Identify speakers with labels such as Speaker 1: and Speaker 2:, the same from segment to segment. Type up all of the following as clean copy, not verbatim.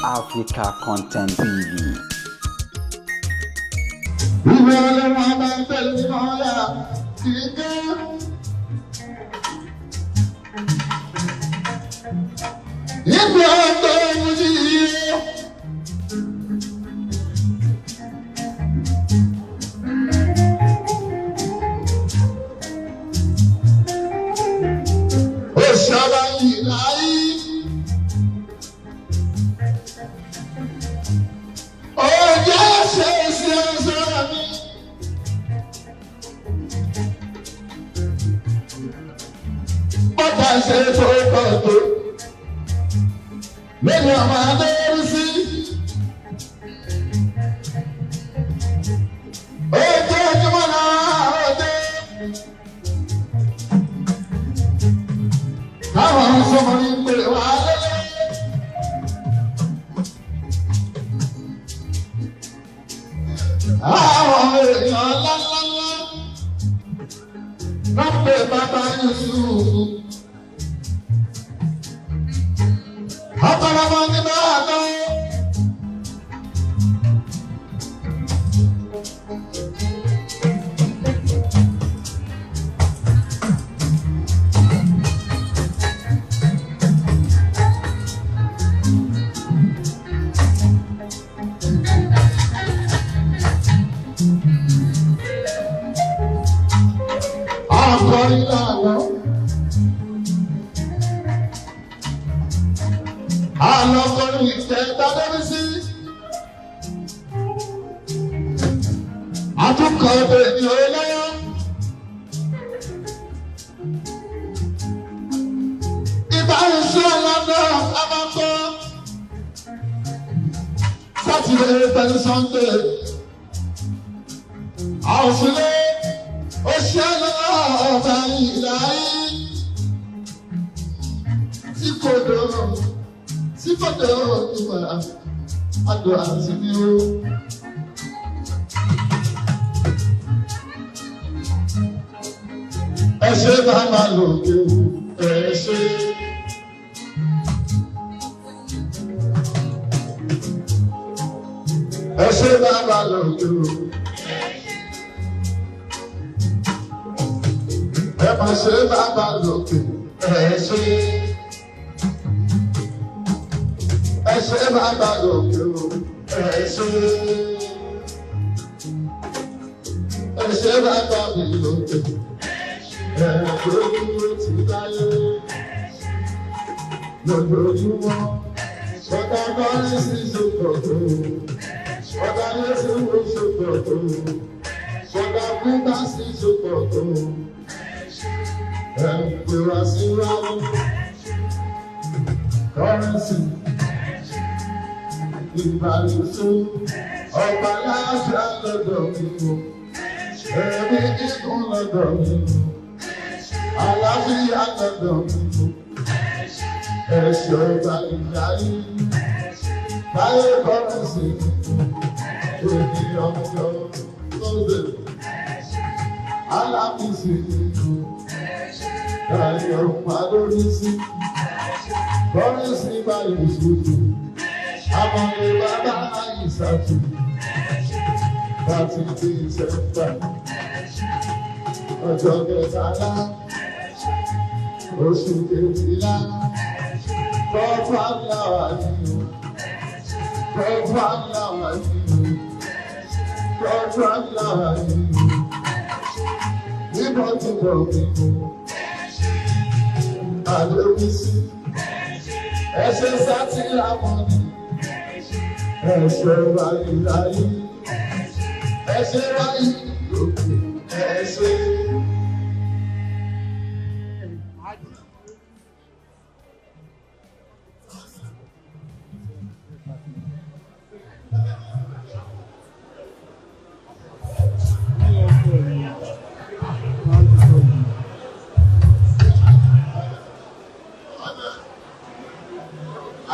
Speaker 1: Africa Content TV.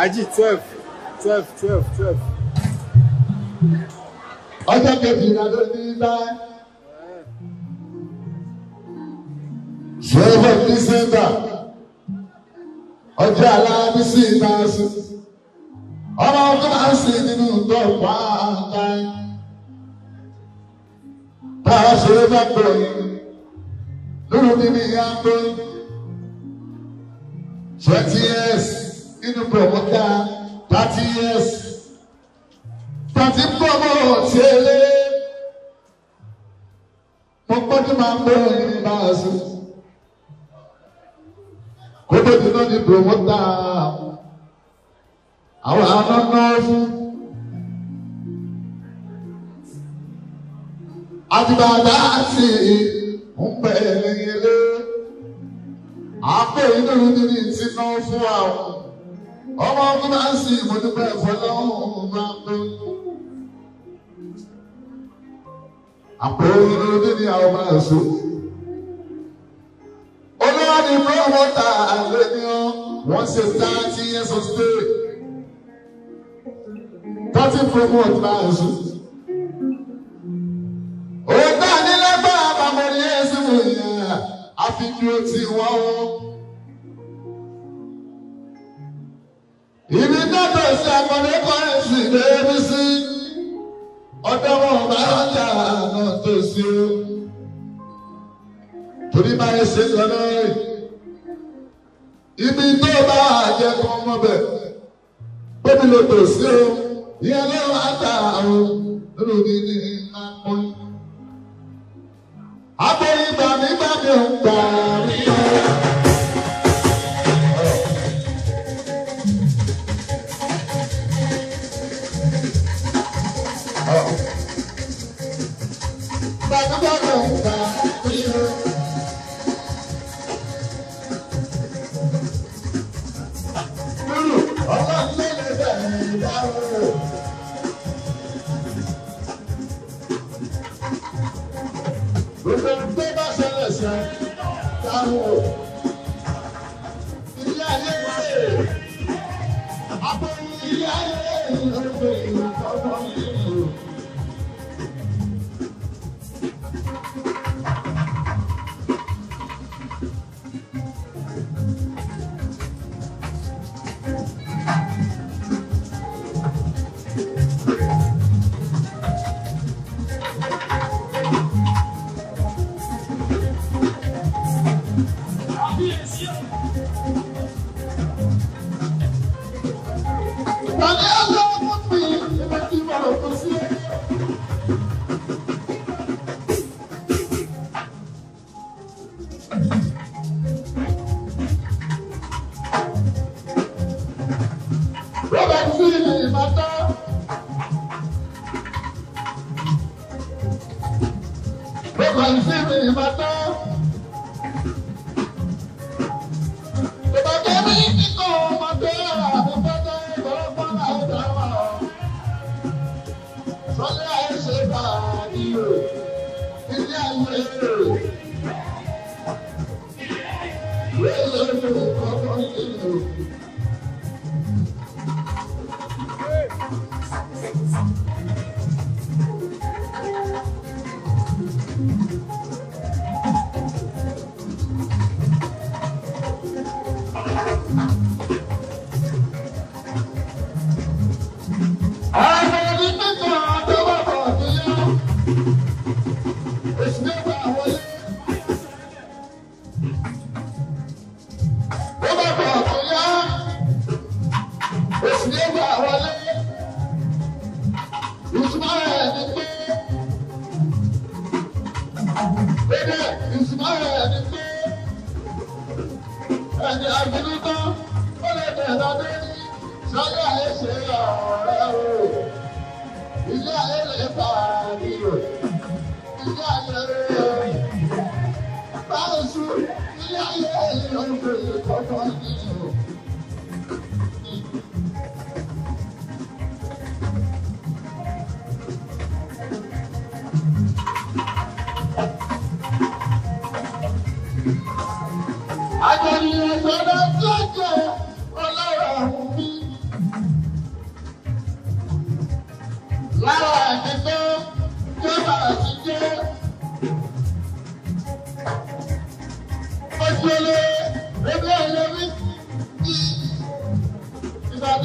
Speaker 2: IG 12.
Speaker 3: Ọjọ́ kejìlá ló ní bá. 12 December. Ọjọ́ aláàbísí ìbáṣu. ọmọ tó máa ń sìn nínú tọ́pọ̀ àǹgáì tá a ṣe é bá pọ̀ yìí lóru níbi yàgò 20 years nínú promoter 30 years 30 promote ṣẹlẹ̀ mo gbọ́dọ̀ máa ń gbọ́ yìí máa sùn kó tó di náà ní promoter àwọn ànánà fún àtìbàdà àti ńpẹ̀lẹ̀ yẹlé àpò inú nínú ti náà fún àwọn ọmọ ọdún máa ń sin ìmọ̀dúpẹ́ ìfọlọ́hún máa ń tó àpò inú nínú àwọn máa ń so olúwa ni promota àlejò wọ́n ṣe 30 years of stay 30 promote máa ń so. Òótọ́ nílẹ́gbẹ́ àbámọ́rí ẹ̀sìn wòyà àfihàn tí wọ́n wọ́n. Ibi dọ́tọ̀ sí àkọ́lé kọ́rẹ́sì lórí sí ọ̀dọ́ wọn bá ọjà náà tó sí o. Torí máa ń ṣe lọ lọ́rẹ̀. Ibi tó bá jẹ́ kọ́ mọ́ bẹ̀. Bóbi ló tò sí o. Ìyẹn ló wá ta o. Lórí ní àpọ́n. Abẹ́rẹ́ ìgbà mi gbà mí ò gbà mí o. Gbàgbọ́ mi ò gbà mí o. Lúlù ọlọ́run ló lè bẹ̀rẹ̀ ìdáwó. Gbogbo tó bá ṣẹlẹ̀ ṣe dáhùn ilé ayé ṣe àpò ilé ayé ìlọ́gbẹ̀ ìlọ́gbọ̀ nínú.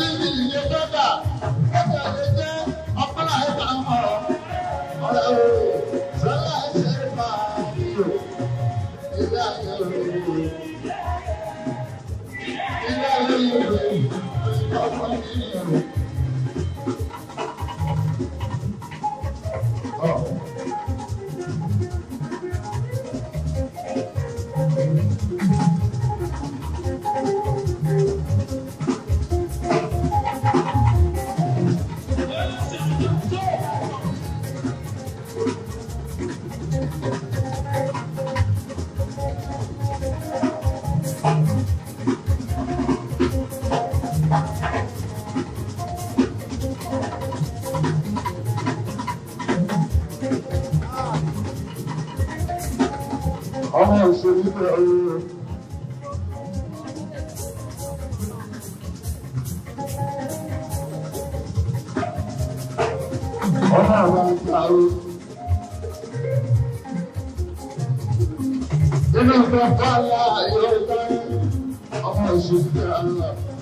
Speaker 3: bíbí ìyẹn dọ́gà ọjà lè jẹ́ ọ̀pọ̀lá ẹ̀ka mọ̀ ọ̀rẹ́ o sọ́lá ẹ̀ṣẹ̀ máa ń lò ilé ayé o ilé ayé o ọmọ mi o. Ọmọ òṣèlú bẹ̀rẹ̀ ooo. Ọmọ àwọn ìgbà ooo. Inú ìgbà bá la yóò dá ọmọ òṣèlú bẹ̀rẹ̀ ooo.